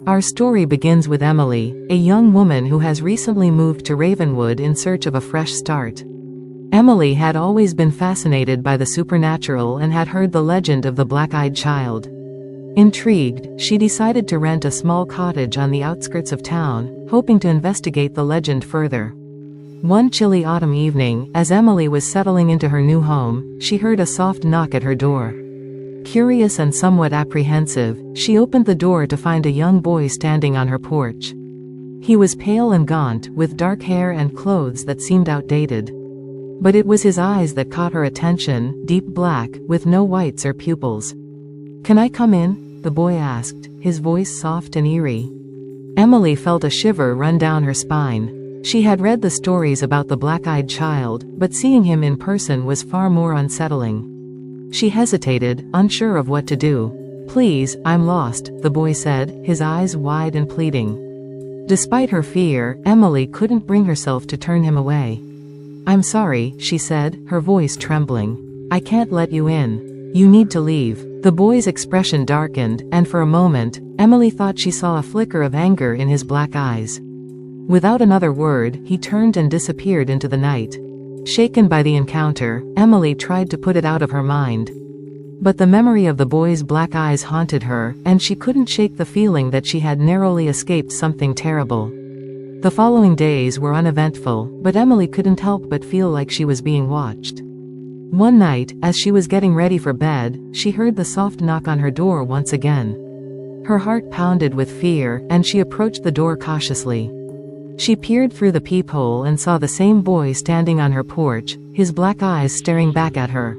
Our story begins with Emily, a young woman who has recently moved to Ravenwood in search of a fresh start. Emily had always been fascinated by the supernatural and had heard the legend of the black-eyed child. Intrigued, she decided to rent a small cottage on the outskirts of town, hoping to investigate the legend further. One chilly autumn evening, as Emily was settling into her new home, she heard a soft knock at her door. Curious and somewhat apprehensive, she opened the door to find a young boy standing on her porch. He was pale and gaunt, with dark hair and clothes that seemed outdated. But it was his eyes that caught her attention, deep black, with no whites or pupils. "Can I come in?" the boy asked, his voice soft and eerie. Emily felt a shiver run down her spine. She had read the stories about the black-eyed child, but seeing him in person was far more unsettling. She hesitated, unsure of what to do. "Please, I'm lost," the boy said, his eyes wide and pleading. Despite her fear, Emily couldn't bring herself to turn him away. "I'm sorry," she said, her voice trembling. "I can't let you in. You need to leave." The boy's expression darkened, and for a moment, Emily thought she saw a flicker of anger in his black eyes. Without another word, he turned and disappeared into the night. Shaken by the encounter, Emily tried to put it out of her mind. But the memory of the boy's black eyes haunted her, and she couldn't shake the feeling that she had narrowly escaped something terrible. The following days were uneventful, but Emily couldn't help but feel like she was being watched. One night, as she was getting ready for bed, she heard the soft knock on her door once again. Her heart pounded with fear, and she approached the door cautiously. She peered through the peephole and saw the same boy standing on her porch, his black eyes staring back at her.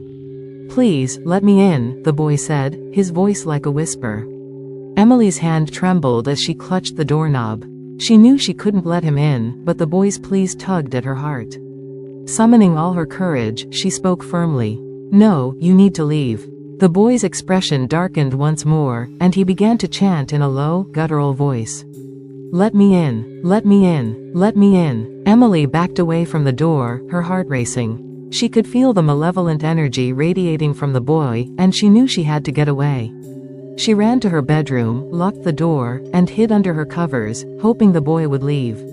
"Please, let me in," the boy said, his voice like a whisper. Emily's hand trembled as she clutched the doorknob. She knew she couldn't let him in, but the boy's pleas tugged at her heart. Summoning all her courage, she spoke firmly. "No, you need to leave." The boy's expression darkened once more, and he began to chant in a low, guttural voice. "Let me in, let me in, let me in." Emily backed away from the door, her heart racing. She could feel the malevolent energy radiating from the boy, and she knew she had to get away. She ran to her bedroom, locked the door, and hid under her covers, hoping the boy would leave.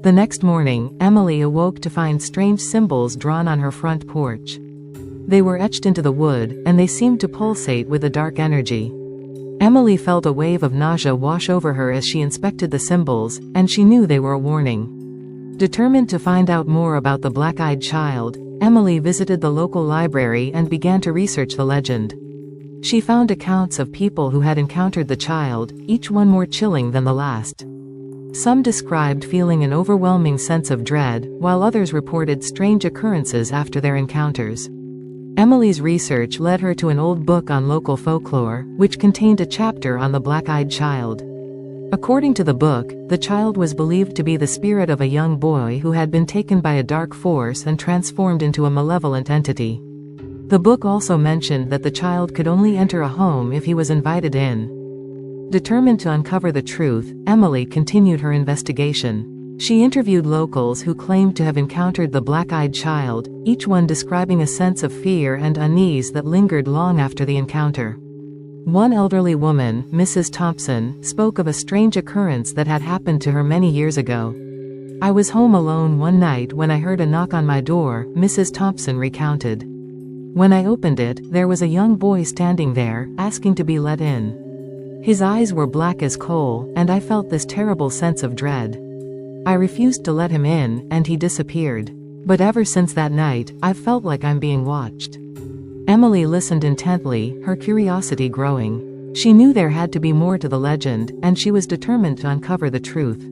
The next morning, Emily awoke to find strange symbols drawn on her front porch. They were etched into the wood, and they seemed to pulsate with a dark energy. Emily felt a wave of nausea wash over her as she inspected the symbols, and she knew they were a warning. Determined to find out more about the black-eyed child, Emily visited the local library and began to research the legend. She found accounts of people who had encountered the child, each one more chilling than the last. Some described feeling an overwhelming sense of dread, while others reported strange occurrences after their encounters. Emily's research led her to an old book on local folklore, which contained a chapter on the black-eyed child. According to the book, the child was believed to be the spirit of a young boy who had been taken by a dark force and transformed into a malevolent entity. The book also mentioned that the child could only enter a home if he was invited in. Determined to uncover the truth, Emily continued her investigation. She interviewed locals who claimed to have encountered the black-eyed child, each one describing a sense of fear and unease that lingered long after the encounter. One elderly woman, Mrs. Thompson, spoke of a strange occurrence that had happened to her many years ago. "I was home alone one night when I heard a knock on my door," Mrs. Thompson recounted. "When I opened it, there was a young boy standing there, asking to be let in. His eyes were black as coal, and I felt this terrible sense of dread. I refused to let him in, and he disappeared. But ever since that night, I've felt like I'm being watched." Emily listened intently, her curiosity growing. She knew there had to be more to the legend, and she was determined to uncover the truth.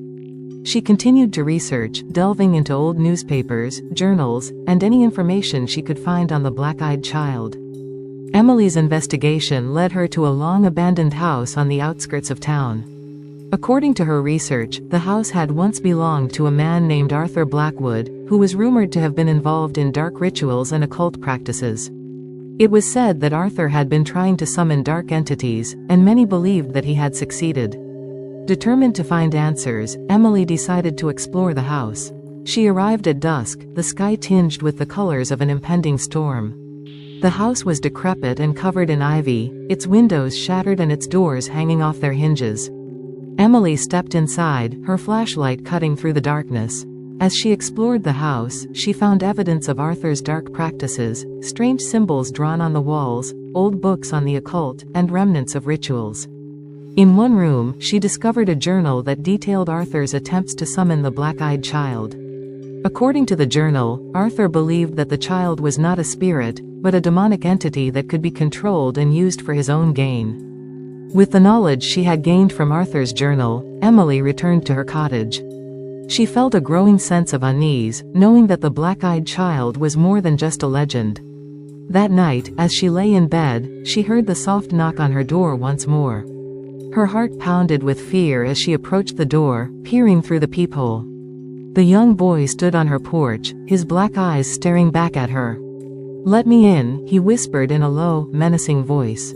She continued to research, delving into old newspapers, journals, and any information she could find on the black-eyed child. Emily's investigation led her to a long-abandoned house on the outskirts of town. According to her research, the house had once belonged to a man named Arthur Blackwood, who was rumored to have been involved in dark rituals and occult practices. It was said that Arthur had been trying to summon dark entities, and many believed that he had succeeded. Determined to find answers, Emily decided to explore the house. She arrived at dusk, the sky tinged with the colors of an impending storm. The house was decrepit and covered in ivy, its windows shattered and its doors hanging off their hinges. Emily stepped inside, her flashlight cutting through the darkness. As she explored the house, she found evidence of Arthur's dark practices, strange symbols drawn on the walls, old books on the occult, and remnants of rituals. In one room, she discovered a journal that detailed Arthur's attempts to summon the black-eyed child. According to the journal, Arthur believed that the child was not a spirit, but a demonic entity that could be controlled and used for his own gain. With the knowledge she had gained from Arthur's journal, Emily returned to her cottage. She felt a growing sense of unease, knowing that the black-eyed child was more than just a legend. That night, as she lay in bed, she heard the soft knock on her door once more. Her heart pounded with fear as she approached the door, peering through the peephole. The young boy stood on her porch, his black eyes staring back at her. "Let me in," he whispered in a low, menacing voice.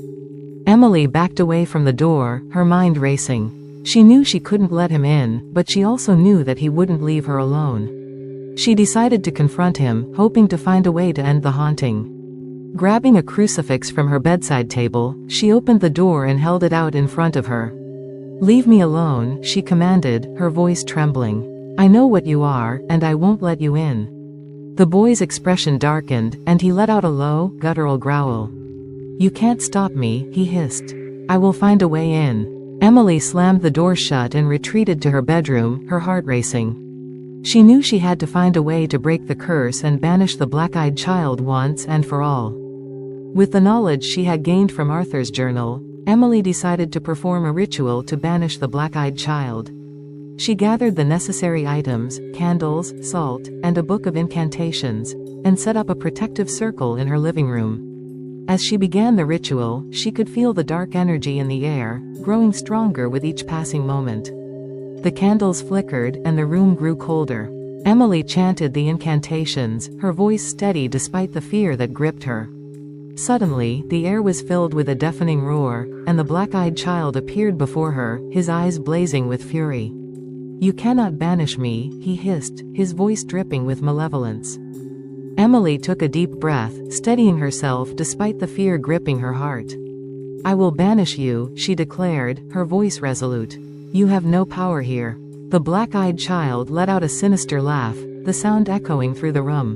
Emily backed away from the door, her mind racing. She knew she couldn't let him in, but she also knew that he wouldn't leave her alone. She decided to confront him, hoping to find a way to end the haunting. Grabbing a crucifix from her bedside table, she opened the door and held it out in front of her. "Leave me alone," she commanded, her voice trembling. "I know what you are, and I won't let you in." The boy's expression darkened, and he let out a low, guttural growl. "You can't stop me," he hissed. "I will find a way in." Emily slammed the door shut and retreated to her bedroom, her heart racing. She knew she had to find a way to break the curse and banish the black-eyed child once and for all. With the knowledge she had gained from Arthur's journal, Emily decided to perform a ritual to banish the black-eyed child. She gathered the necessary items, candles, salt, and a book of incantations, and set up a protective circle in her living room. As she began the ritual, she could feel the dark energy in the air, growing stronger with each passing moment. The candles flickered, and the room grew colder. Emily chanted the incantations, her voice steady despite the fear that gripped her. Suddenly, the air was filled with a deafening roar, and the black-eyed child appeared before her, his eyes blazing with fury. "You cannot banish me," he hissed, his voice dripping with malevolence. Emily took a deep breath, steadying herself despite the fear gripping her heart. "I will banish you," she declared, her voice resolute. "You have no power here." The black-eyed child let out a sinister laugh, the sound echoing through the room.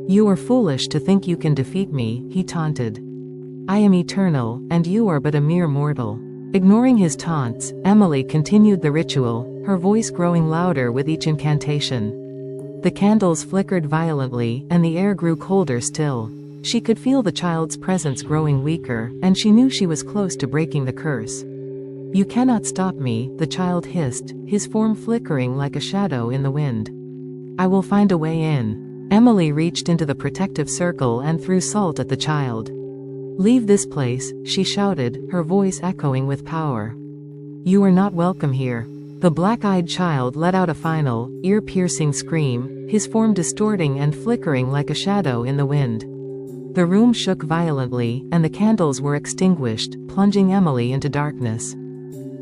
"You are foolish to think you can defeat me," he taunted. "I am eternal, and you are but a mere mortal." Ignoring his taunts, Emily continued the ritual, her voice growing louder with each incantation. The candles flickered violently, and the air grew colder still. She could feel the child's presence growing weaker, and she knew she was close to breaking the curse. "You cannot stop me," the child hissed, his form flickering like a shadow in the wind. "I will find a way in." Emily reached into the protective circle and threw salt at the child. "Leave this place," she shouted, her voice echoing with power. "You are not welcome here." The black-eyed child let out a final, ear-piercing scream, his form distorting and flickering like a shadow in the wind. The room shook violently, and the candles were extinguished, plunging Emily into darkness.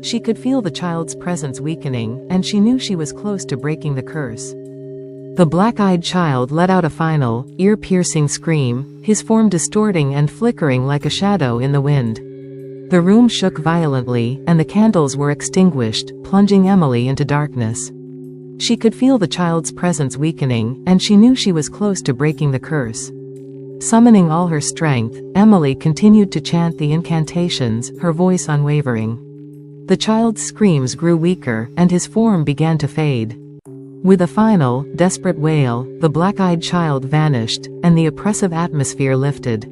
She could feel the child's presence weakening, and she knew she was close to breaking the curse. The black-eyed child let out a final, ear-piercing scream, his form distorting and flickering like a shadow in the wind. The room shook violently, and the candles were extinguished, plunging Emily into darkness. She could feel the child's presence weakening, and she knew she was close to breaking the curse. Summoning all her strength, Emily continued to chant the incantations, her voice unwavering. The child's screams grew weaker, and his form began to fade. With a final, desperate wail, the black-eyed child vanished, and the oppressive atmosphere lifted.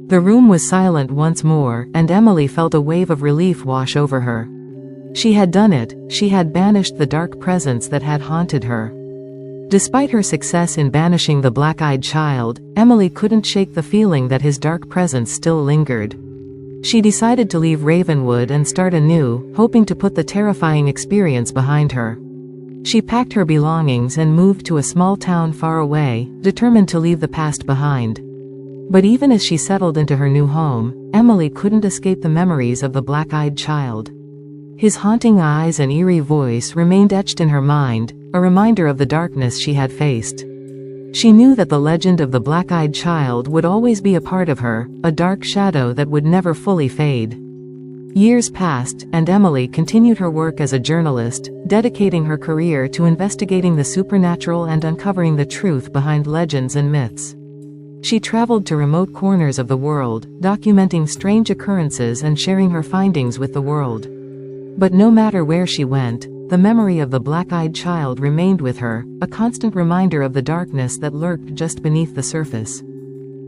The room was silent once more, and Emily felt a wave of relief wash over her. She had done it, she had banished the dark presence that had haunted her. Despite her success in banishing the black-eyed child, Emily couldn't shake the feeling that his dark presence still lingered. She decided to leave Ravenwood and start anew, hoping to put the terrifying experience behind her. She packed her belongings and moved to a small town far away, determined to leave the past behind. But even as she settled into her new home, Emily couldn't escape the memories of the black-eyed child. His haunting eyes and eerie voice remained etched in her mind, a reminder of the darkness she had faced. She knew that the legend of the black-eyed child would always be a part of her, a dark shadow that would never fully fade. Years passed, and Emily continued her work as a journalist, dedicating her career to investigating the supernatural and uncovering the truth behind legends and myths. She traveled to remote corners of the world, documenting strange occurrences and sharing her findings with the world. But no matter where she went, the memory of the black-eyed child remained with her, a constant reminder of the darkness that lurked just beneath the surface.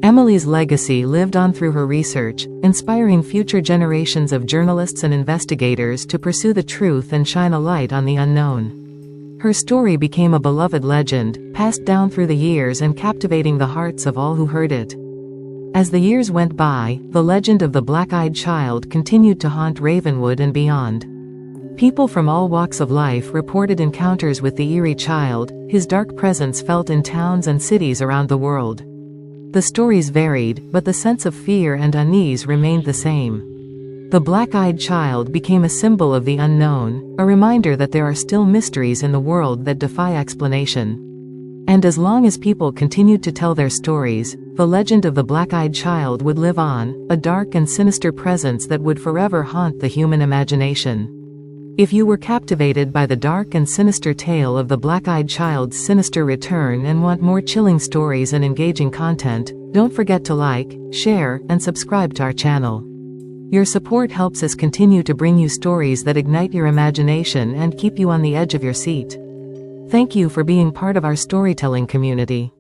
Emily's legacy lived on through her research, inspiring future generations of journalists and investigators to pursue the truth and shine a light on the unknown. Her story became a beloved legend, passed down through the years and captivating the hearts of all who heard it. As the years went by, the legend of the black-eyed child continued to haunt Ravenwood and beyond. People from all walks of life reported encounters with the eerie child, his dark presence felt in towns and cities around the world. The stories varied, but the sense of fear and unease remained the same. The black-eyed child became a symbol of the unknown, a reminder that there are still mysteries in the world that defy explanation. And as long as people continued to tell their stories, the legend of the black-eyed child would live on, a dark and sinister presence that would forever haunt the human imagination. If you were captivated by the dark and sinister tale of the black-eyed child's sinister return and want more chilling stories and engaging content, don't forget to like, share, and subscribe to our channel. Your support helps us continue to bring you stories that ignite your imagination and keep you on the edge of your seat. Thank you for being part of our storytelling community.